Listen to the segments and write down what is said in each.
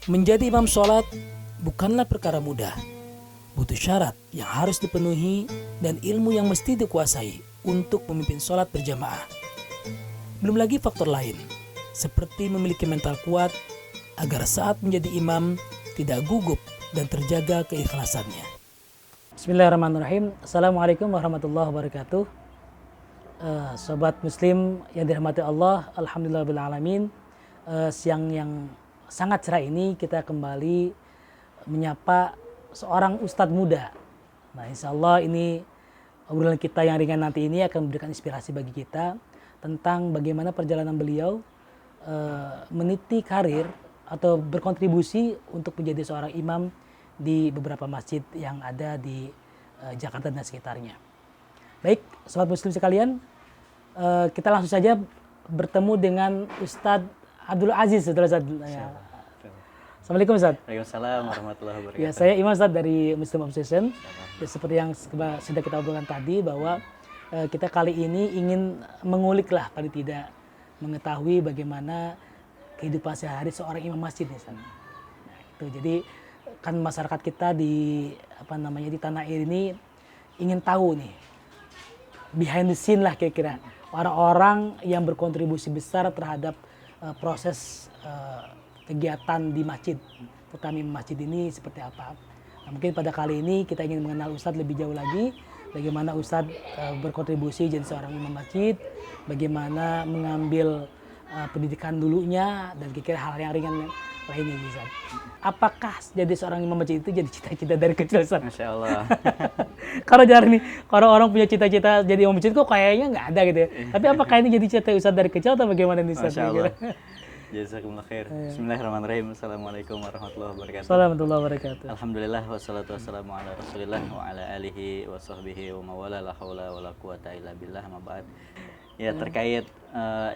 Menjadi imam sholat bukanlah perkara mudah. Butuh syarat yang harus dipenuhi dan ilmu yang mesti dikuasai untuk memimpin sholat berjamaah. Belum lagi faktor lain, seperti memiliki mental kuat agar saat menjadi imam tidak gugup dan terjaga keikhlasannya. Bismillahirrahmanirrahim. Assalamualaikum warahmatullahi wabarakatuh. Sobat muslim yang dirahmati Allah, alhamdulillahirrahmanirrahim. Siang yang sangat cerah ini kita kembali menyapa seorang ustadz muda. Nah, insya Allah ini obrolan kita yang ringan nanti ini akan memberikan inspirasi bagi kita tentang bagaimana perjalanan beliau meniti karir atau berkontribusi untuk menjadi seorang imam di beberapa masjid yang ada di Jakarta dan sekitarnya. Baik, sobat muslim sekalian, kita langsung saja bertemu dengan Ustadz Abdul Aziz. Ya. Assalamualaikum Ustadz. Waalaikumsalam warahmatullahi wabarakatuh. Ya, saya Imam Ustadz dari Muslim Obsession. Ya, seperti yang sudah kita obrolkan tadi bahwa kita kali ini ingin mengulik lah, paling tidak mengetahui bagaimana kehidupan sehari seorang imam masjid nih, Ustadz. Nah, itu jadi kan masyarakat kita di di tanah air ini ingin tahu nih behind the scene lah kira-kira orang-orang yang berkontribusi besar terhadap proses kegiatan di masjid, terutama masjid ini seperti apa. Nah, mungkin pada kali ini kita ingin mengenal Ustadz lebih jauh lagi, bagaimana Ustadz berkontribusi jadi seorang imam masjid, bagaimana mengambil pendidikan dulunya, dan kira-kira hal yang ringan lainnya Ustadz. Apakah jadi seorang imam masjid itu jadi cita-cita dari kecil Ustadz? Masya Allah. Kalau orang punya cita-cita jadi imam masjid kok kayaknya nggak ada gitu ya. Tapi apakah ini jadi cita Ustadz dari kecil atau bagaimana nih Ustadz? Masya Allah. Jazakumullah khair. Bismillahirrahmanirrahim. Assalamualaikum warahmatullahi wabarakatuh. Warahmatullahi wabarakatuh. Alhamdulillah wassalatu wassalamu ala Rasulillah wa ala alihi wa sahbihi wa mawala la haula wa la quwata illa billah ma ba'd. Ya, terkait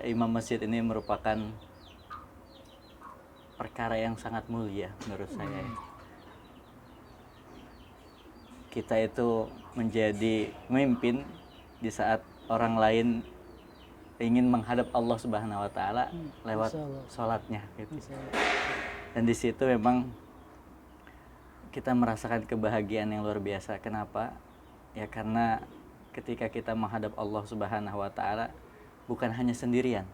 imam masjid ini merupakan perkara yang sangat mulia menurut saya. Kita itu menjadi pemimpin di saat orang lain ingin menghadap Allah Subhanahu wa taala lewat sholatnya gitu. Dan di situ memang kita merasakan kebahagiaan yang luar biasa. Kenapa? Ya karena ketika kita menghadap Allah Subhanahu wa taala bukan hanya sendirian,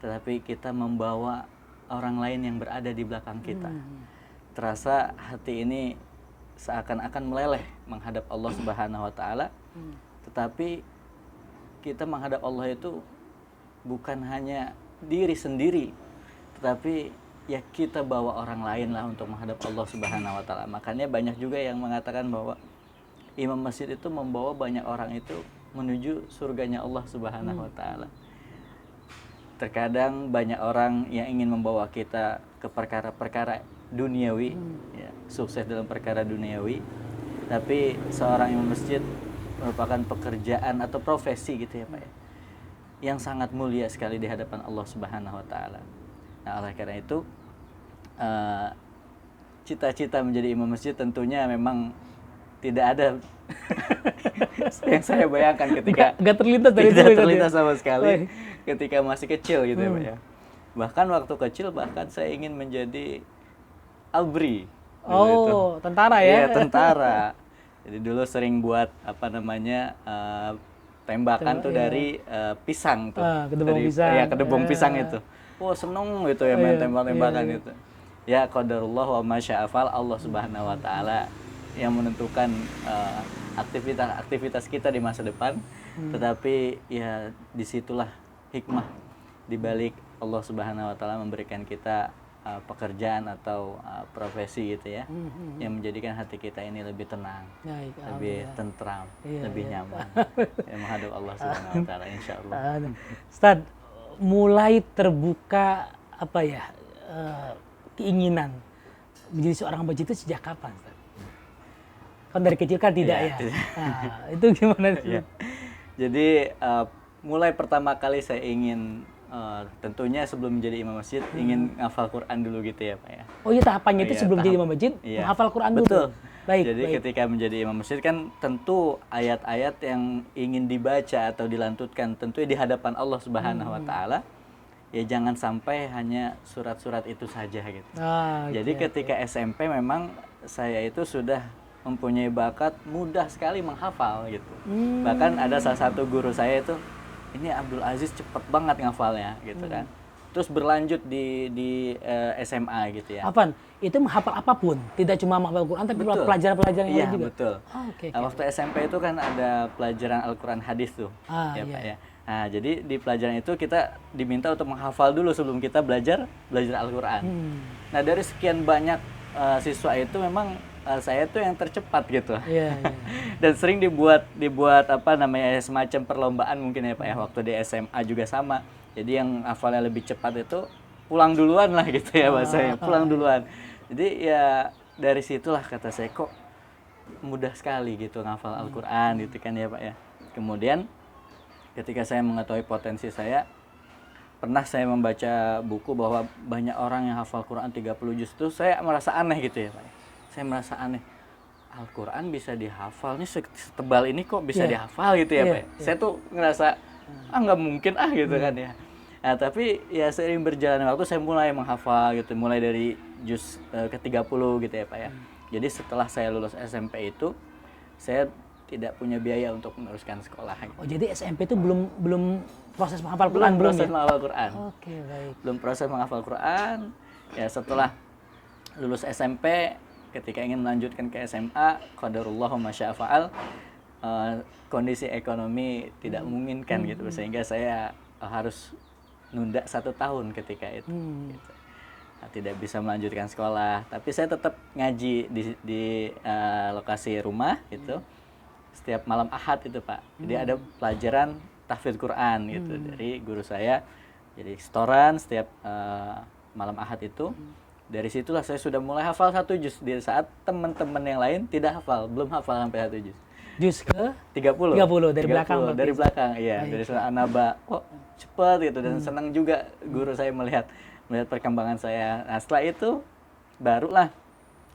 tetapi kita membawa orang lain yang berada di belakang kita. Terasa hati ini seakan-akan meleleh menghadap Allah Subhanahu wa taala. Tetapi kita menghadap Allah itu bukan hanya diri sendiri, tetapi ya kita bawa orang lain lah untuk menghadap Allah Subhanahu wa taala. Makanya banyak juga yang mengatakan bahwa imam masjid itu membawa banyak orang itu menuju surganya Allah Subhanahu wa taala. Terkadang banyak orang yang ingin membawa kita ke perkara-perkara duniawi, ya, sukses dalam perkara duniawi. Tapi seorang imam masjid merupakan pekerjaan atau profesi gitu ya Pak ya, yang sangat mulia sekali di hadapan Allah Subhanahu wa taala. Nah, oleh karena itu cita-cita menjadi imam masjid tentunya memang tidak ada yang saya bayangkan ketika nggak terlintas dari tidak dulu, terlintas ya? sama sekali ketika masih kecil gitu ya Pak ya. Bahkan waktu kecil saya ingin menjadi ABRI. Oh, tentara ya? Iya, tentara. Jadi dulu sering buat tembakan tuh dari pisang tuh. Kedebong pisang. Ya, kedebong pisang itu. Wah, seneng gitu ya main tembak-tembakan itu. Ya, qadarullah wa masya'afal, Allah Subhanahu wa taala yang menentukan aktivitas kita di masa depan. Tetapi ya disitulah hikmah di balik Allah Subhanahu wa taala memberikan kita pekerjaan atau profesi gitu ya, yang menjadikan hati kita ini lebih tenang, lebih tentram, lebih nyaman yang menghadap Allah Subhanahu wa taala insyaallah. Ustaz, mulai terbuka keinginan menjadi seorang masjid itu sejak kapan, Ustaz? Kan dari kecil kan tidak ya? Nah, itu gimana sih? Ya. Jadi mulai pertama kali saya ingin tentunya sebelum menjadi imam masjid ingin ngafal Quran dulu gitu ya Pak ya. Oh iya, tahapannya itu sebelum jadi imam masjid menghafal Quran dulu. Betul. Baik. Jadi ketika menjadi imam masjid kan tentu ayat-ayat yang ingin dibaca atau dilantutkan tentunya di hadapan Allah Subhanahu wa taala ya jangan sampai hanya surat-surat itu saja gitu. Jadi Oke, ketika SMP memang saya itu sudah mempunyai bakat mudah sekali menghafal gitu. Bahkan ada salah satu guru saya itu, ini Abdul Aziz cepet banget ngafalnya gitu kan. Terus berlanjut di SMA gitu ya. Afan, itu menghafal apapun, tidak cuma menghafal Quran tapi Betul. pelajaran-pelajaran yang Iya, lain juga. betul. Oke. Nah, waktu SMP itu kan ada pelajaran Al-Quran hadis tuh, ya Iya. Pak ya. Nah, jadi di pelajaran itu kita diminta untuk menghafal dulu sebelum kita belajar Al-Quran. Nah, dari sekian banyak siswa itu memang saya tuh yang tercepat gitu. Iya. Dan sering dibuat apa namanya semacam perlombaan mungkin ya Pak ya. Waktu di SMA juga sama. Jadi yang hafalnya lebih cepat itu pulang duluan lah gitu ya bahasanya, pulang duluan. Jadi ya dari situlah kata saya kok mudah sekali gitu ngafal Al-Quran gitu kan ya Pak ya. Kemudian ketika saya mengetahui potensi saya, pernah saya membaca buku bahwa banyak orang yang hafal Quran 30 juz itu saya merasa aneh gitu ya Pak. Saya merasa aneh. Al-Quran bisa dihafal, ini setebal ini kok bisa dihafal gitu ya Pak. Saya tuh ngerasa nggak mungkin gitu kan ya. Nah, tapi ya seiring berjalannya waktu saya mulai menghafal gitu, mulai dari juz ke-30 gitu ya Pak ya. Jadi setelah saya lulus SMP itu, saya tidak punya biaya untuk meneruskan sekolah. Gitu. Oh, jadi SMP itu belum proses menghafal Quran belum proses ya? menghafal Quran. Oke, baik. Belum proses menghafal Quran. Ya setelah lulus SMP, ketika ingin melanjutkan ke SMA, qadarullah wa masya fa'al, kondisi ekonomi tidak memungkinkan gitu, sehingga saya harus nunda 1 tahun ketika itu. Gitu. Nah, tidak bisa melanjutkan sekolah, tapi saya tetap ngaji di lokasi rumah gitu. Setiap malam Ahad itu Pak. Jadi ada pelajaran tahfidz Quran gitu dari guru saya. Jadi setoran setiap malam Ahad itu. Dari situlah saya sudah mulai hafal 1 juz di saat teman-teman yang lain tidak hafal, belum hafal sampai 1 juz. Juz ke 30 dari belakang. Dari belakang, iya. Dari surah An-Naba. Kok cepet gitu dan senang juga guru saya melihat perkembangan saya. Nah, setelah itu barulah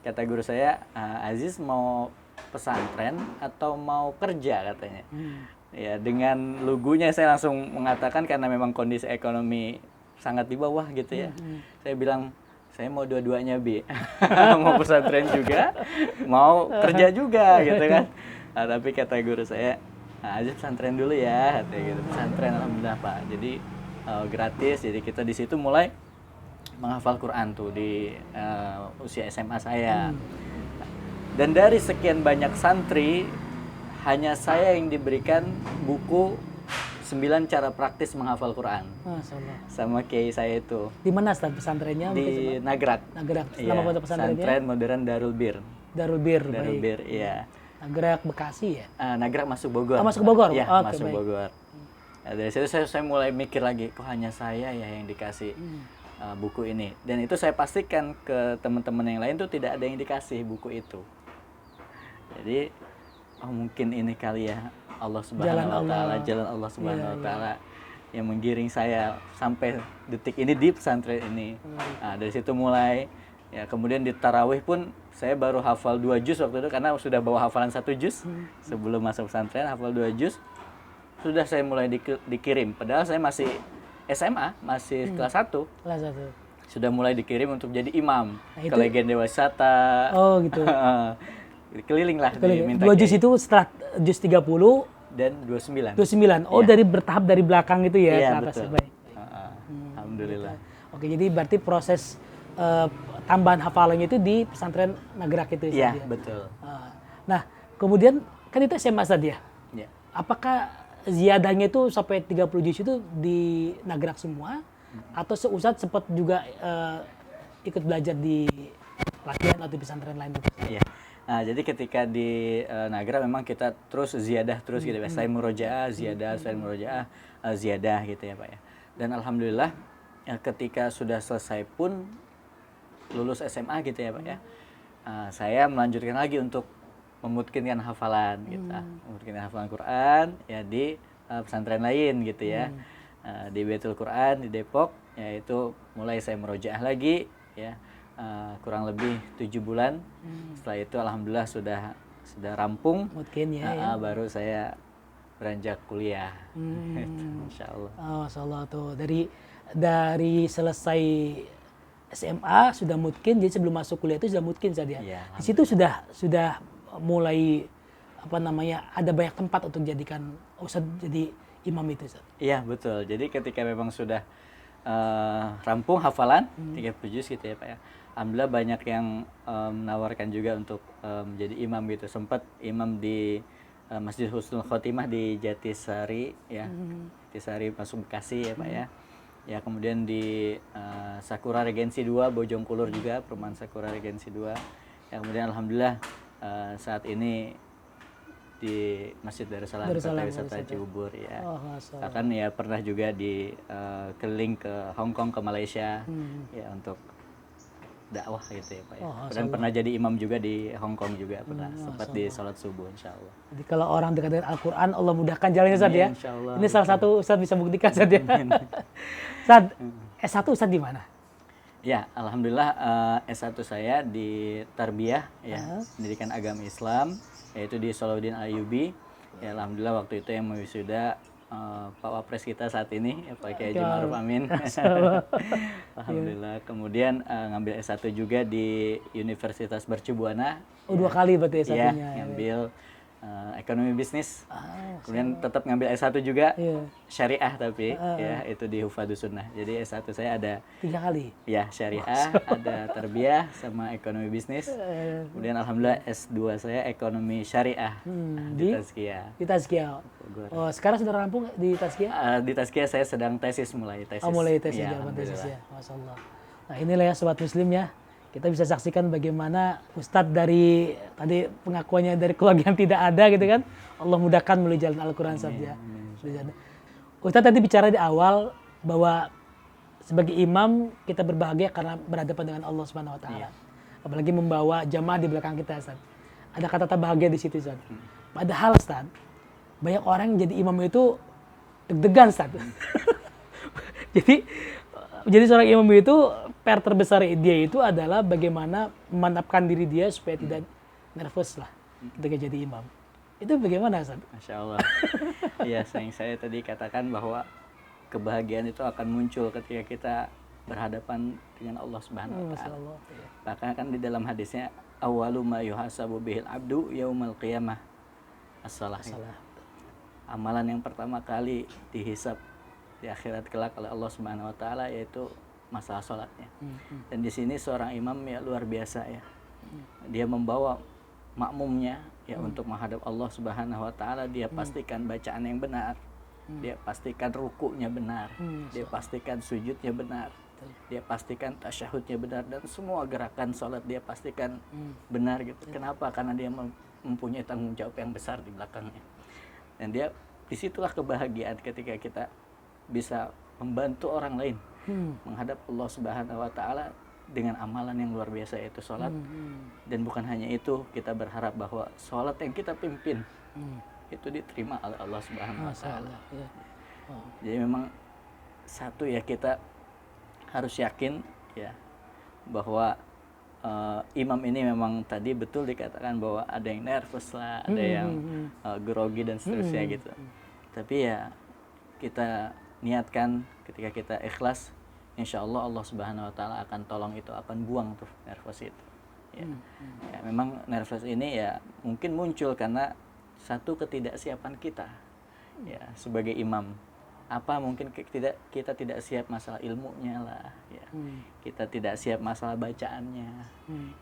kata guru saya, Aziz mau pesantren atau mau kerja katanya. Ya, dengan lugunya saya langsung mengatakan karena memang kondisi ekonomi sangat di bawah gitu ya. Saya bilang saya mau dua-duanya Bi. Mau pesantren juga, mau kerja juga gitu kan. Nah, tapi kata guru saya, Aziz pesantren dulu ya, katanya gitu. Pesantren alhamdulillah Pak. Jadi gratis, jadi kita di situ mulai menghafal Quran tuh di usia SMA saya. Dan dari sekian banyak santri, hanya saya yang diberikan buku 9 cara praktis menghafal Quran. Masyaallah. Sama kiai saya itu. Di mana pesantrennya? Di Nagrak. Nagrak. Iya, Nama pondok pesantrennya? Pesantren Modern Darul Bir. Darul Bir. Darul Bir, iya. Nagrak Bekasi ya? Nagrak masuk Bogor. Masuk Bogor? Iya, Oke, masuk baik. Bogor. Nah, dari situ saya mulai mikir lagi, kok hanya saya ya yang dikasih buku ini. Dan itu saya pastikan ke teman-teman yang lain tuh tidak ada yang dikasih buku itu. Jadi, mungkin ini kali ya Allah Subhanahu wa taala, jalan Allah Subhanahu wa taala yang menggiring saya sampai detik ini di pesantren ini. Nah, dari situ mulai ya, kemudian di tarawih pun saya baru hafal 2 juz waktu itu karena sudah bawa hafalan 1 juz sebelum masuk pesantren, hafal 2 juz. Sudah saya mulai dikirim, padahal saya masih SMA, masih kelas 1. Kelas 1. Sudah mulai dikirim untuk jadi imam Nah, ke Legenda Wisata. Oh, gitu. Keliling lah diminta 2 juz itu setelah juz 30 dan 29. 29. Oh, dari bertahap dari belakang itu ya Iya, ke atas. betul. Baik. Alhamdulillah. Oke, jadi berarti proses tambahan hafalannya itu di pesantren Nagrak itu Iya, ya? betul. Nah, kemudian kan itu SMA tadi ya? Ya. Apakah ziyadahnya itu sampai 30 juz itu di Nagrak semua? Atau seusat sempat juga ikut belajar di pelatihan atau di pesantren lain gitu? Iya. Nah, jadi ketika di Nagrak memang kita terus ziyadah terus gitu ya. Selain murojaah, ziyadah, selain murojaah, ziyadah gitu ya Pak ya. Dan alhamdulillah ya, ketika sudah selesai pun lulus SMA gitu ya Pak ya. Saya melanjutkan lagi untuk memutkinkan hafalan gitu. Memutkinkan hafalan Quran ya di pesantren lain gitu ya. Di Baitul Quran di Depok, yaitu mulai saya murojaah lagi ya. Kurang lebih 7 bulan. Setelah itu alhamdulillah sudah rampung. Mungkin ya. Baru saya beranjak kuliah. Insya Allah. Oh, Masya Allah tuh. Dari dari selesai SMA sudah mungkin, jadi sebelum masuk kuliah itu sudah mungkin saja. Iya, Di situ sudah mulai apa namanya, ada banyak tempat untuk jadikan Ustadz jadi imam itu, Ustadz. Iya, betul. Jadi ketika memang sudah rampung hafalan 30 juz gitu ya Pak ya. Alhamdulillah banyak yang menawarkan juga untuk menjadi imam gitu. Sempat imam di Masjid Husnul Khotimah di Jatisari ya. Jatisari masuk Bekasi ya Pak ya. Ya kemudian di Sakura Regensi 2 Bojongkulur juga, perumahan Sakura Regensi 2. Ya kemudian alhamdulillah saat ini di Masjid Darussalam Kota Wisata Cibubur ya. Bahkan ya pernah juga di keliling ke Hong Kong, ke Malaysia ya untuk dakwah gitu ya Pak ya. Dan pernah jadi imam juga di Hong Kong juga pernah sempat di sholat subuh insyaallah. Jadi kalau orang dekat dengan Al-Quran, Allah mudahkan jalannya Ustadz ya. Insyaallah. Ini salah satu Ustadz bisa buktikan Ustadz ya. Ustadz, S1 Ustadz di mana? Ya, alhamdulillah S1 saya di Tarbiyah ya, Pendidikan Agama Islam, yaitu di Salahuddin Ayyubi. Ya, alhamdulillah waktu itu yang mewisuda Pak Wapres kita saat ini, ya, Pak Kiai Haji Ma'ruf Amin. Alhamdulillah. Kemudian ngambil S1 juga di Universitas Mercubuana. Oh, 2 kali berarti S1-nya. Ya, ngambil ekonomi bisnis. Kemudian tetap ngambil S1 juga syariah tapi ya itu di Hufadus Sunnah. Jadi S1 saya ada 3 kali. Ya, syariah, ada tarbiyah sama ekonomi bisnis. Kemudian alhamdulillah S2 saya ekonomi syariah di Tazkiyah. Di Tazkiyah. Oh, sekarang sudah rampung di Tazkiyah? Di Tazkiyah saya sedang tesis mulai tesis. Oh, mulai tesis, jawaban tesis ya. Masyaallah. Nah, inilah ya sobat muslim ya. Kita bisa saksikan bagaimana Ustadz dari tadi pengakuannya dari keluarga yang tidak ada gitu kan. Allah mudahkan melalui jalan Al-Quran saja. Ustadz tadi bicara di awal bahwa sebagai imam kita berbahagia karena berhadapan dengan Allah Subhanahu wa taala. Apalagi membawa jamaah di belakang kita, Ustadz. Ada kata bahagia di situ, Ustadz. Padahal, Ustadz, banyak orang yang jadi imam itu deg-degan, Ustadz. Jadi seorang imam itu PR terbesar dia itu adalah bagaimana memantapkan diri dia supaya tidak nervous lah ketika jadi imam. Itu bagaimana, Ustaz? Masya Allah. Ya, yang saya tadi katakan bahwa kebahagiaan itu akan muncul ketika kita berhadapan dengan Allah Subhanahu wa taala. Bahkan kan di dalam hadisnya awwalu ma yuhasabu bihil abdu yaumal qiyamah as-shalah. Amalan yang pertama kali dihisab di akhirat kelak oleh Allah Subhanahu wa taala yaitu masalah sholatnya. Dan di sini seorang imam ya luar biasa ya. Dia membawa makmumnya ya untuk menghadap Allah Subhanahu wa taala, dia pastikan bacaan yang benar. Dia pastikan rukunya benar. Dia pastikan sujudnya benar. Dia pastikan tasyahudnya benar dan semua gerakan sholat dia pastikan benar gitu. Kenapa? Karena dia mempunyai tanggung jawab yang besar di belakangnya. Dan dia disitulah kebahagiaan ketika kita bisa membantu orang lain menghadap Allah Subhanahu wa taala dengan amalan yang luar biasa yaitu sholat. Dan bukan hanya itu, kita berharap bahwa sholat yang kita pimpin itu diterima oleh Allah Subhanahu wa taala. Jadi memang satu ya, kita harus yakin ya bahwa imam ini memang tadi betul dikatakan bahwa ada yang nervous lah, ada yang grogi dan seterusnya gitu. Tapi ya kita niatkan ketika kita ikhlas, insya Allah Allah Subhanahu wa taala akan tolong itu, akan buang tuh nervous itu. Ya. Ya, memang nervous ini ya mungkin muncul karena satu ketidaksiapan kita ya sebagai imam. Apa mungkin kita tidak siap masalah ilmunya lah ya. Kita tidak siap masalah bacaannya.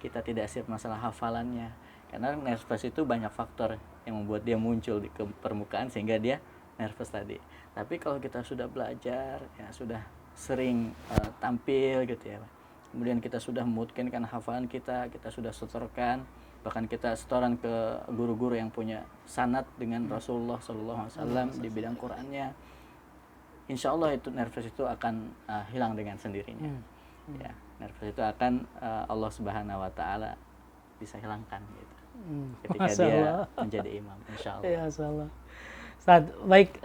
Kita tidak siap masalah hafalannya. Karena nervous itu banyak faktor yang membuat dia muncul di permukaan sehingga dia nervous tadi. Tapi kalau kita sudah belajar, ya sudah sering tampil gitu ya, kemudian kita sudah memutkinkan hafalan kita sudah setorkan, bahkan kita setoran ke guru-guru yang punya sanad dengan Rasulullah SAW di bidang Qur'annya, insya Allah itu nervous itu akan hilang dengan sendirinya. Ya, nervous itu akan Allah Subhanahu wa taala bisa hilangkan gitu. Ketika dia menjadi imam, insya Allah. Ya, Ustaz, baik,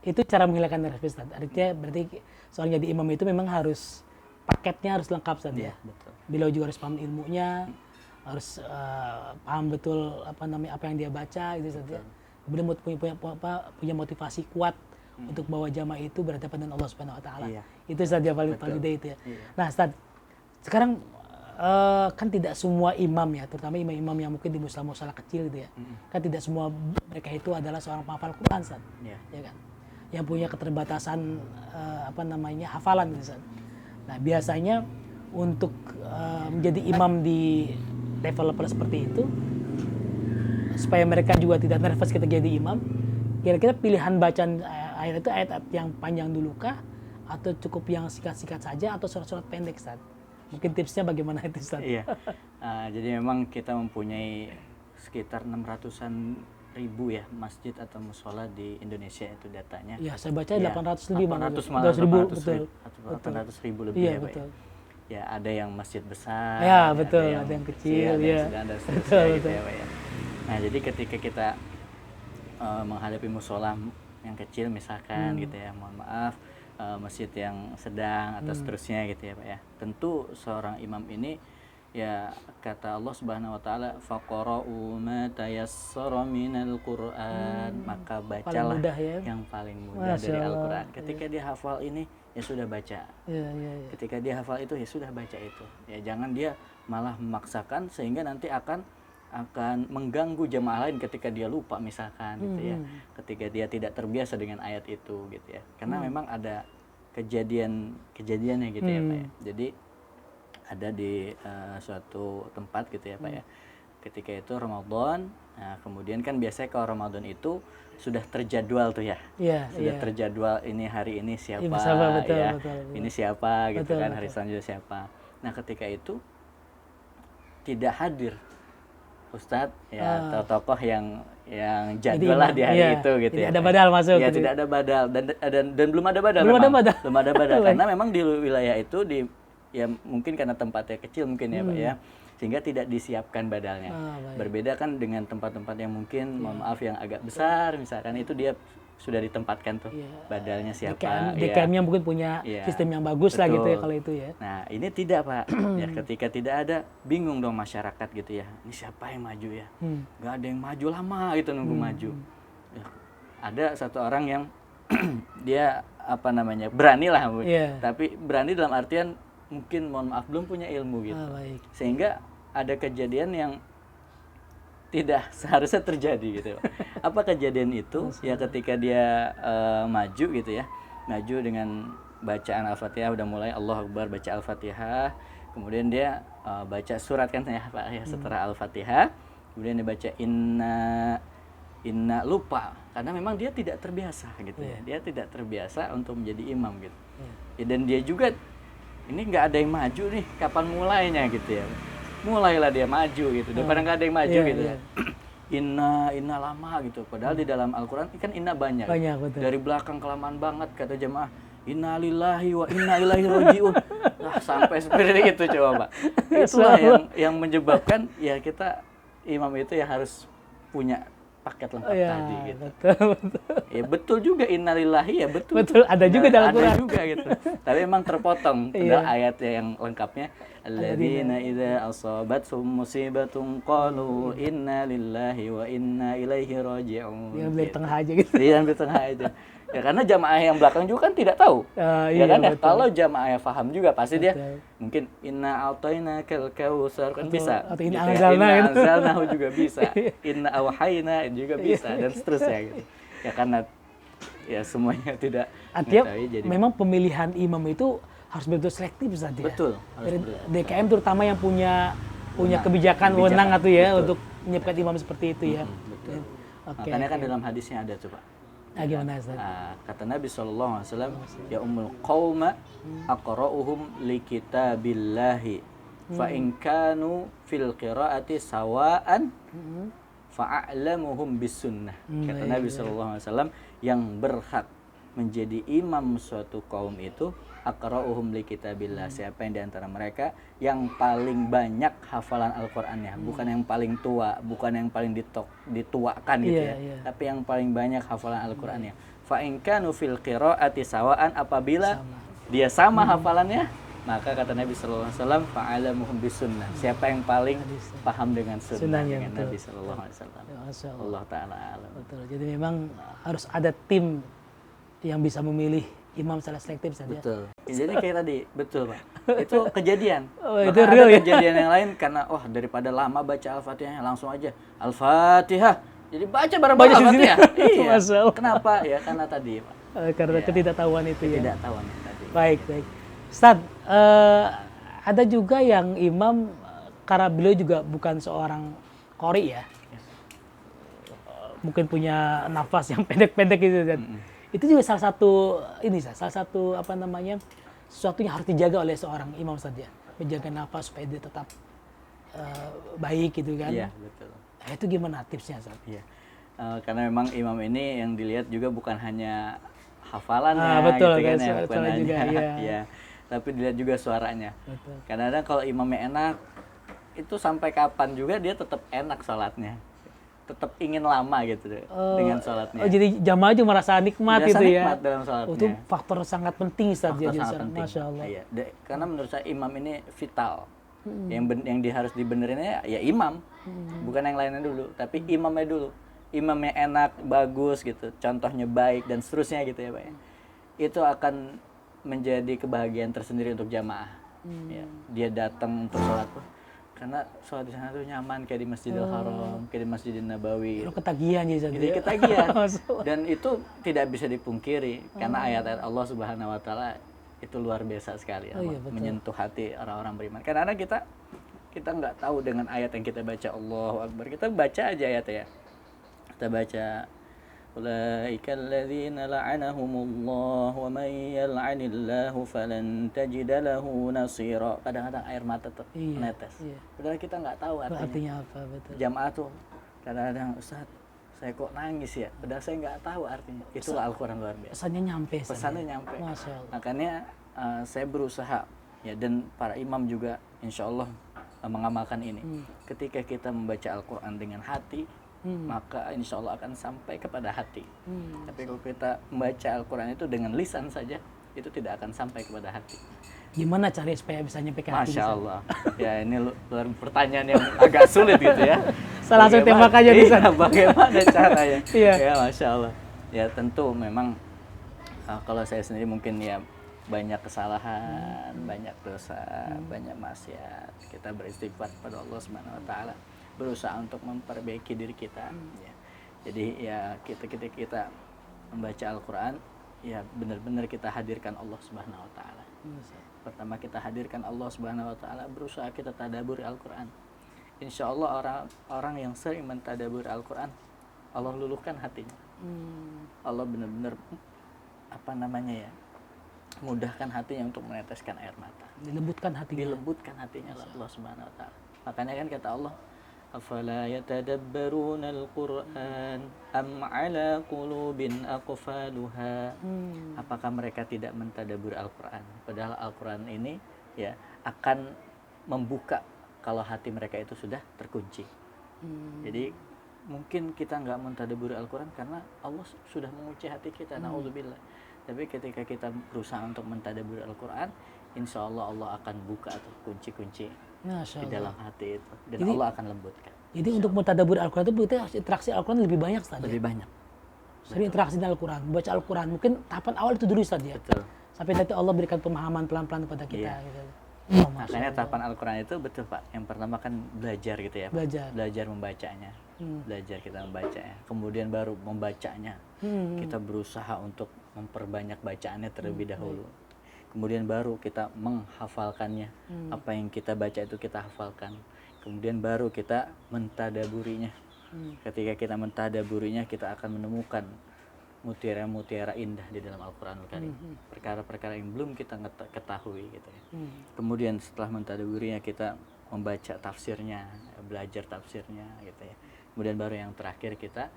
itu cara menghilangkan nervous, Ustaz. Artinya berarti seorang jadi imam itu memang harus paketnya harus lengkap, Ustaz. Ya, betul. Beliau juga harus paham ilmunya, harus paham betul apa yang dia baca, gitu, Ustaz. Ya. Kemudian punya motivasi kuat untuk bawa jamaah itu berhadapan dengan Allah Subhanahu wa taala. Iya. Itu saja paling Betul. itu ya. Iya. Nah, Ustaz, sekarang kan tidak semua imam ya, terutama imam-imam yang mungkin di musala-musala kecil gitu ya. Kan tidak semua mereka itu adalah seorang penghafal Quran, Ustaz. Iya. Ya kan? Yang punya keterbatasan hafalan gitu, Ustaz. Nah, biasanya untuk menjadi imam di level-level seperti itu supaya mereka juga tidak nervous ketika jadi imam, kira-kira pilihan bacaan ayat itu ayat yang panjang dulu kah atau cukup yang singkat-singkat saja atau surat-surat pendek, Ustaz? Mungkin tipsnya bagaimana itu, Ustaz? Iya. Jadi memang kita mempunyai sekitar 600-an ribu ya masjid atau musola di Indonesia itu datanya. Ya, saya baca Ya, 800 lebih, 800 malah 800 ribu lebih Iya, ya, Pak. betul. Ya, ada yang masjid besar, Ya, betul. Ada yang kecil, ada yang ya. sedang, dan Betul, seterusnya gitu betul. ya, Pak ya. Nah, jadi ketika kita menghadapi musola yang kecil misalkan gitu ya, mohon maaf, masjid yang sedang atau seterusnya gitu ya, Pak ya. Tentu seorang imam ini ya kata Allah Subhanahu wa taala faqra'u ma tayassara minal Qur'an, maka bacalah mudah ya. yang paling mudah Masya dari Allah. Al-Qur'an. Ketika dia hafal ini ya sudah baca. Iya, iya, iya. Ketika dia hafal itu ya sudah baca itu. Ya jangan dia malah memaksakan sehingga nanti akan mengganggu jamaah lain ketika dia lupa misalkan gitu ya. Ketika dia tidak terbiasa dengan ayat itu gitu ya. Karena memang ada kejadiannya gitu ya, Pak ya. Jadi ada di suatu tempat gitu ya, Pak ya. Ketika itu Ramadan, nah kemudian kan biasanya kalau Ramadan itu sudah terjadwal tuh ya. Iya, Sudah iya. terjadwal ini hari ini siapa Iya, betul, ya. betul. Ini siapa gitu Betul, kan, hari betul. selanjutnya siapa. Nah, ketika itu tidak hadir Ustadz ya atau tokoh yang jadwal lah di hari iya. itu gitu Tidak ya. ada badal masuk Ya, gitu. tidak ada badal dan belum ada badal. Belum ada memang. badal. Belum ada badal karena memang di wilayah itu ya mungkin karena tempatnya kecil mungkin ya, Pak ya. Sehingga tidak disiapkan badalnya. Baik. Berbeda kan dengan tempat-tempat yang mungkin mohon maaf yang agak besar misalkan itu dia sudah ditempatkan tuh badalnya siapa. DKM-nya mungkin punya Iya, sistem yang bagus lah gitu ya betul. kalau itu ya. Nah, ini tidak, Pak. Ya ketika tidak ada, bingung dong masyarakat gitu ya. Ini siapa yang maju ya? Nggak ada yang maju lama gitu nunggu maju. Ya, ada satu orang yang dia berani lah, Bu. Iya. Tapi berani dalam artian mungkin mohon maaf belum punya ilmu gitu. Baik. Sehingga ada kejadian yang tidak seharusnya terjadi gitu. Apa kejadian itu? Ya ketika dia maju gitu ya, maju dengan bacaan Al-Fatihah, udah mulai Allahu Akbar baca Al-Fatihah, kemudian dia baca surat kan ya Pak ya setelah Al-Fatihah, kemudian dia baca inna lupa karena memang dia tidak terbiasa gitu ya, dia tidak terbiasa untuk menjadi imam gitu. Ya, dan dia juga ini nggak ada yang maju nih, kapan mulainya gitu ya. Mulailah dia maju gitu, daripada nggak ada yang maju gitu ya. Inna lama gitu, padahal di dalam Al-Quran kan inna banyak. Betul. Dari belakang kelamaan banget kata jemaah, inna lillahi wa inna ilaihi roji'un. Nah, sampai seperti itu coba Pak. Itulah yang menyebabkan ya kita imam itu ya harus punya paket lengkap tadi gitu. Betul. Ya betul juga innalillahi ya betul. Betul, ada juga dalam Quran. Ada juga gitu. Tapi emang terpotong padahal ayatnya yang lengkapnya alladzina idza asabathum musibatun qalu inna lillahi wa inna ilaihi raji'un. Yang di tengah aja gitu. Iya, di tengah aja. Ya karena jamaah yang belakang juga kan tidak tahu. Ya kan ya, kalau jamaah yang paham juga pasti dia mungkin inna a'tainakal kautsar kan bisa. Atau inna gitu ya. anzalna Inna gitu. anzalnahu juga bisa. Inna awhayna juga bisa dan seterusnya gitu. Ya karena ya semuanya tidak Artinya mengetahui, jadi memang pemilihan imam itu harus betul selektif saja. betul. Dari DKM terutama yang punya kebijakan wewenang atau ya untuk menyiapkan imam seperti itu ya. Betul. Oke. Makanya kan dalam hadisnya ada tuh Pak. Gimana Ustaz? Kata Nabi SAW, ya ummul qawma aqra'uhum li kitabillahi fa in kanu fil qira'ati sawa'an fa'a'lamuhum bis sunnah. Kata Nabi SAW, yang berhak menjadi imam suatu kaum itu aqra'uhum li kitabillah, siapa yang diantara mereka yang paling banyak hafalan Al-Qur'annya, bukan yang paling tua, bukan yang paling dituakan gitu tapi yang paling banyak hafalan Al-Qur'annya. Fa in kanu fil qira'ati sawa'an, apabila dia sama hafalannya, maka kata Nabi sallallahu alaihi wasallam fa'alamuhum bisunnah, siapa yang paling paham dengan sunnah dengan Nabi sallallahu alaihi wasallam. Allah taala alam. Betul. Jadi memang harus ada tim yang bisa memilih imam secara selektif saja. Betul. Jadi kayak tadi, betul Pak. Itu kejadian. Oh, itu Bahkan real ada ya? kejadian yang lain karena daripada lama baca Al-Fatihah langsung aja Al-Fatihah. Jadi baca bareng-bareng Baca sendiri. Al-Fatihah. Iya. Masya Allah. Kenapa? Ya karena tadi Pak. Karena Iya. ketidaktahuan itu ya. Ketidaktahuan tadi. Baik. Ustaz, ada juga yang imam karena beliau juga bukan seorang qori ya. Mungkin punya nafas yang pendek-pendek gitu kan. Itu juga salah satu apa namanya? Sesuatu yang harus dijaga oleh seorang imam saja. Menjaga nafas supaya dia tetap baik gitu kan. Iya, betul. Nah, itu gimana tipsnya, Ustaz? Iya. Karena memang imam ini yang dilihat juga bukan hanya hafalannya Betul, gitu kan kan, ya, bukan suara hanya juga, iya. ya, tapi dilihat juga suaranya. Betul. Kadang-kadang kalau imamnya enak, itu sampai kapan juga dia tetap enak sholatnya, tetap ingin lama gitu dengan sholatnya. Oh, jadi jamaah juga merasa nikmat Merasa itu ya. nikmat dalam sholatnya. Itu faktor sangat penting Ustaz Faktor ya, sangat penting. Masya Allah. Iya. Karena menurut saya imam ini vital. Yang harus dibenerinnya ya imam, bukan yang lainnya dulu, tapi imamnya dulu. Imamnya enak, bagus gitu, contohnya baik dan seterusnya gitu ya Pak ya. Itu akan menjadi kebahagiaan tersendiri untuk jamaah. Ya, dia datang untuk sholat karena sholat di sana tuh nyaman kayak di Masjidil Haram, kayak di Masjidil Nabawi. Lo ketagihan jadi Ustaz. Jadi ya. ketagihan. Masya Allah. Dan itu tidak bisa dipungkiri karena ayat-ayat Allah Subhanahu wa taala itu luar biasa sekali ya, iya, betul. menyentuh hati orang-orang beriman. Karena kita nggak tahu dengan ayat yang kita baca Allahu Akbar. Kita baca aja ayatnya. Kita baca ulaika alladzina la'anahumullah wa may yal'anillahu falan tajida lahu nasira. Kadang-kadang air mata tuh Iya, menetes. iya. Padahal kita nggak tahu artinya. Artinya apa betul? Jamaah tuh kadang-kadang Ustaz, saya kok nangis ya? Padahal saya nggak tahu artinya. Itulah Al-Quran luar biasa. Pesannya nyampe. Ustaz, Pesannya ya. nyampe. Masya Allah. Makanya saya berusaha ya, dan para imam juga insya Allah mengamalkan ini. Ketika kita membaca Al-Quran dengan hati, maka insya Allah akan sampai kepada hati. Tapi kalau kita membaca Al-Quran itu dengan lisan saja, itu tidak akan sampai kepada hati. Gimana caranya supaya bisa nyampe ke hati? Masya Ustaz? Allah. Ya ini luar pertanyaan yang agak sulit gitu ya. Saya langsung tembak aja di sana. Bagaimana caranya? Iya. Ya Masya Allah. Ya tentu memang kalau saya sendiri mungkin ya banyak kesalahan, banyak dosa, banyak maksiat. Kita beristighfar pada Allah Subhanahu wa taala, berusaha untuk memperbaiki diri kita ya. Jadi ya ketika kita membaca Al-Qur'an ya benar-benar kita hadirkan Allah Subhanahu wa taala. Pertama kita hadirkan Allah Subhanahu wa taala, berusaha kita tadaburi Al-Qur'an. Insya Allah orang yang sering mentadaburi Al-Qur'an, Allah luluhkan hatinya. Allah benar-benar mudahkan hatinya untuk meneteskan air mata. Dilembutkan hatinya. Dilembutkan hatinya Allah Subhanahu wa taala. Makanya kan kata Allah, afala yatadabbaruna al-Qur'an am ala qulubin aqfaluha. Apakah mereka tidak mentadabbur Al-Qur'an? Padahal Al-Qur'an ini ya akan membuka kalau hati mereka itu sudah terkunci. Jadi mungkin kita nggak mentadabbur Al-Qur'an karena Allah sudah mengunci hati kita. Naudzubillah. Tapi ketika kita berusaha untuk mentadabbur Al-Qur'an, insya Allah Allah akan buka tuh kunci-kunci di dalam hati itu, dan Jadi, Allah akan lembutkan. Jadi untuk mentadabbur Al-Quran itu berarti harus interaksi Al-Quran lebih banyak Ustaz. Lebih banyak. Sering interaksi dengan Al-Quran, baca Al-Quran. Mungkin tahapan awal itu dulu Ustaz ya. Betul. Sampai nanti Allah berikan pemahaman pelan-pelan kepada kita. Iya. Gitu. Makanya tahapan Al-Quran itu betul Pak. Yang pertama kan belajar gitu ya Pak. Belajar membacanya. Belajar kita membacanya. Kemudian baru membacanya. Kita berusaha untuk memperbanyak bacaannya terlebih dahulu. Kemudian baru kita menghafalkannya. Apa yang kita baca itu kita hafalkan. Kemudian baru kita mentadaburinya. Ketika kita mentadaburinya, kita akan menemukan mutiara-mutiara indah di dalam Al-Quranul Karim. Perkara-perkara yang belum kita ketahui gitu ya. Kemudian setelah mentadaburinya, kita membaca tafsirnya, belajar tafsirnya gitu ya. Kemudian baru yang terakhir kita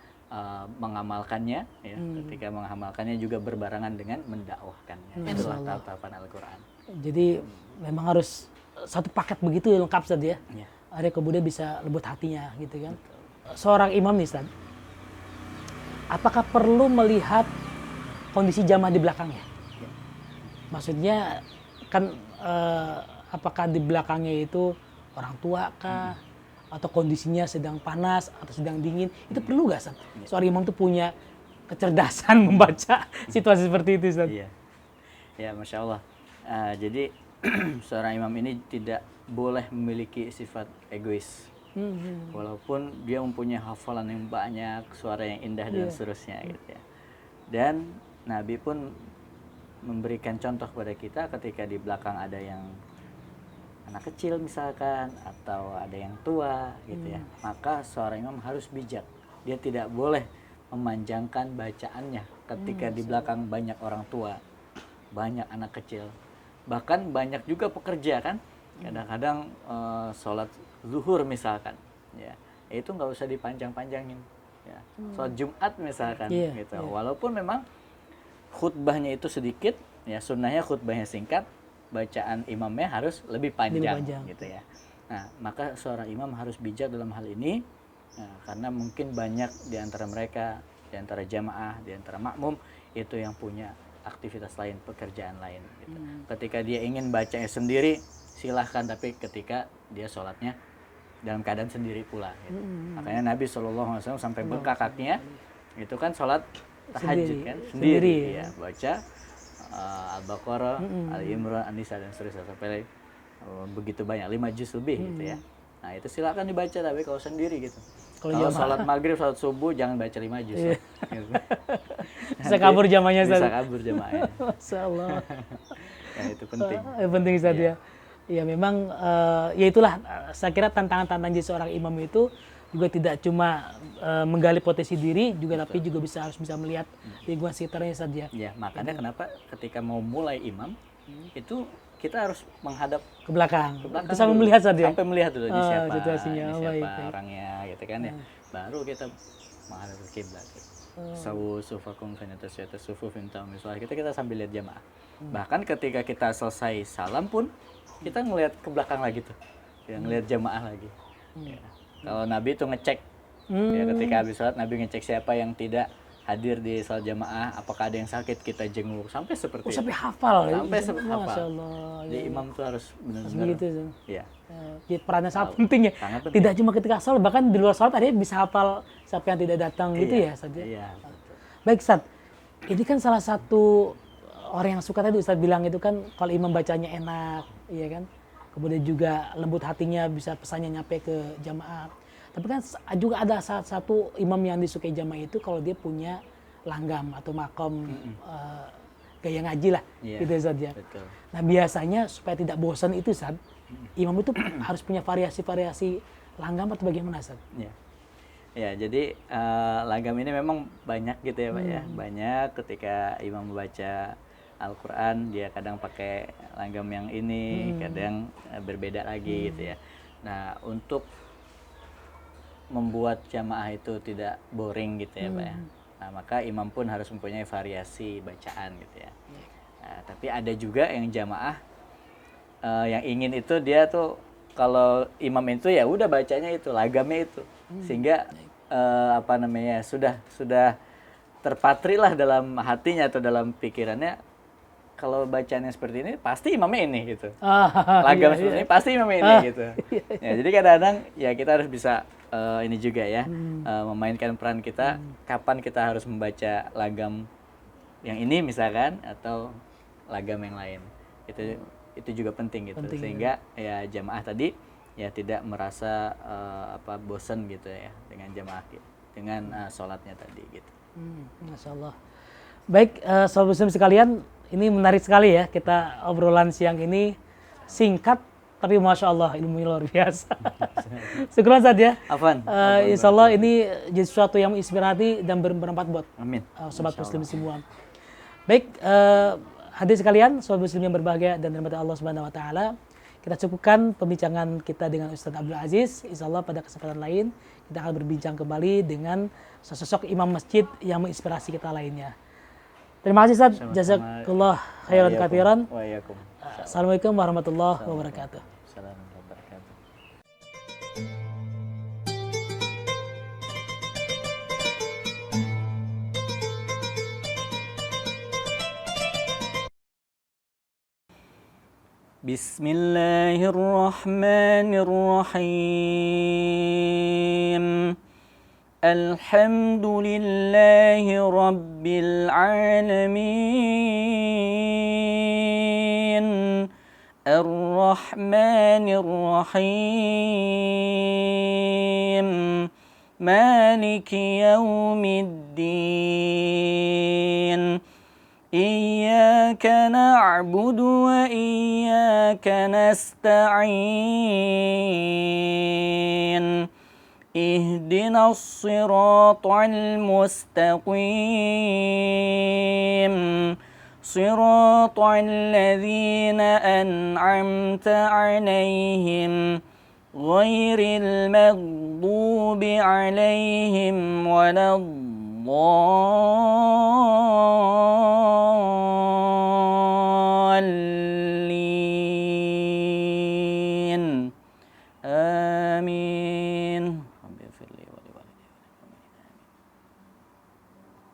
mengamalkannya ya. Ketika mengamalkannya juga berbarengan dengan mendakwahkannya. Itulah tahapan Al-Quran. Jadi memang harus satu paket begitu lengkap Ustaz ya. Ya. Ada kemudian bisa lembut hatinya gitu kan. Seorang imam nih Ustaz, apakah perlu melihat kondisi jamaah di belakangnya? Maksudnya kan apakah di belakangnya itu orang tua kah? Atau kondisinya sedang panas atau sedang dingin? Itu perlu nggak Ustaz? Seorang imam tuh punya kecerdasan membaca situasi seperti itu, Ustaz. Iya. Ya, Masya Allah. Jadi seorang imam ini tidak boleh memiliki sifat egois. Walaupun dia mempunyai hafalan yang banyak, suara yang indah dan seterusnya gitu ya. Dan Nabi pun memberikan contoh kepada kita ketika di belakang ada yang anak kecil misalkan, atau ada yang tua gitu ya. Maka seorang imam harus bijak. Dia tidak boleh memanjangkan bacaannya ketika di belakang banyak orang tua, banyak anak kecil, bahkan banyak juga pekerja kan. Kadang-kadang sholat zuhur misalkan, ya itu nggak usah dipanjang-panjangin. Ya. Sholat Jumat misalkan, gitu. Walaupun memang khutbahnya itu sedikit, ya sunnahnya khutbahnya singkat, bacaan imamnya harus lebih panjang, gitu ya. Nah, maka seorang imam harus bijak dalam hal ini, karena mungkin banyak di antara mereka, di antara jamaah, di antara makmum itu yang punya aktivitas lain, pekerjaan lain. Gitu. Ketika dia ingin bacanya sendiri, silahkan, tapi ketika dia sholatnya dalam keadaan sendiri pula. Gitu. Makanya Nabi SAW sampai bengkak kakinya, itu kan sholat tahajud kan, sendiri ya, baca Al-Baqarah, Al-Imran, An-Nisa dan seterusnya sampai begitu banyak, 5 juz lebih gitu ya. Nah itu silakan dibaca, tapi kalau sendiri gitu. Kalau sholat maghrib, sholat subuh jangan baca 5 juz. Gitu. Bisa kabur jamaahnya, Ustaz. Bisa kabur jamaahnya. Masya Allah. Ya itu penting. Penting, Ustaz ya. Ya memang ya itulah saya kira tantangan-tantangan jadi seorang imam itu juga tidak cuma menggali potensi diri juga, tapi juga harus bisa melihat lingkungan sekitarnya saja. Ya, makanya kenapa ketika mau mulai imam itu kita harus menghadap ke belakang. Bisa melihat saja. Sampai melihat dulu ini siapa, situasinya, ini siapa baik. orangnya gitu kan ya. Baru kita menghadap ke kiblat. Sawu sufakum fanatasiyata sufuf intam misalnya kita sambil lihat jamaah. Bahkan ketika kita selesai salam pun kita ngelihat ke belakang lagi tuh. Ya, ngelihat jamaah lagi. Ya. Kalau Nabi itu ngecek, ya ketika habis sholat Nabi ngecek siapa yang tidak hadir di sholat jamaah, apakah ada yang sakit, kita jenguk, sampai seperti itu. Sampai hafal. Sampai hafal. Masya Allah. Jadi imam tuh harus benar-benar. Gitu. Ya. Jadi perannya sangat penting ya. Tidak cuma ketika sholat, bahkan di luar sholat ada bisa hafal siapa yang tidak datang gitu ya, Ustaz. Iya. Baik, Ustaz. Ini kan salah satu orang yang suka tadi Ustaz bilang itu kan kalau imam bacanya enak, iya kan? Kemudian juga lembut hatinya, bisa pesannya nyampe ke jamaah. Tapi kan juga ada satu imam yang disukai jamaah itu kalau dia punya langgam atau makom gaya ngaji lah, gitu Ustaz ya. Betul. Nah biasanya supaya tidak bosan itu Ustaz, imam itu harus punya variasi-variasi langgam atau bagaimana Ustaz? Ya, jadi langgam ini memang banyak gitu ya Pak ya. Banyak ketika imam membaca Al-Quran, dia kadang pakai langgam yang ini, kadang berbeda lagi gitu ya. Nah, untuk membuat jamaah itu tidak boring gitu ya Pak ya. Nah, maka imam pun harus mempunyai variasi bacaan gitu ya. Nah, tapi ada juga yang jamaah yang ingin itu dia tuh kalau imam itu ya udah bacanya itu, lagamnya itu. Sehingga sudah terpatri lah dalam hatinya atau dalam pikirannya, kalau bacanya seperti ini pasti imamnya ini gitu. Lagam seperti ini pasti imamnya ini gitu. Ya, jadi kadang-kadang ya kita harus bisa ini juga ya, memainkan peran kita, kapan kita harus membaca lagam yang ini misalkan atau lagam yang lain. Itu juga penting gitu. Sehingga ya jamaah tadi ya tidak merasa bosan gitu ya dengan jamaah dengan sholatnya tadi gitu. Masya Allah. Baik, sahabat muslim sekalian, ini menarik sekali ya kita obrolan siang ini, singkat tapi Masya Allah ilmunya luar biasa. Syukur Ustaz ya. Afwan. Insya Allah ini jadi sesuatu yang menginspirasi dan bermanfaat buat sobat muslim semua. Baik, hadirin sekalian, sobat muslim yang berbahagia dan dirahmati Allah Subhanahu wa taala. Kita cukupkan pembincangan kita dengan Ustaz Abdul Aziz. Insya Allah pada kesempatan lain kita akan berbincang kembali dengan sosok imam masjid yang menginspirasi kita lainnya. Terima kasih Ustaz. Jazakallah khairan katsiran. Assalamualaikum warahmatullahi wabarakatuh. Bismillahirrahmanirrahim. Alhamdulillahi Rabbil Alamin Ar-Rahmanir Rahim Maliki Yawmiddin Iyyaka na'budu wa iyyaka nasta'in Ihdinas siratal mustaqim Siratal ladzina an'amta 'alaihim ghairil maghdubi 'alaihim waladdallin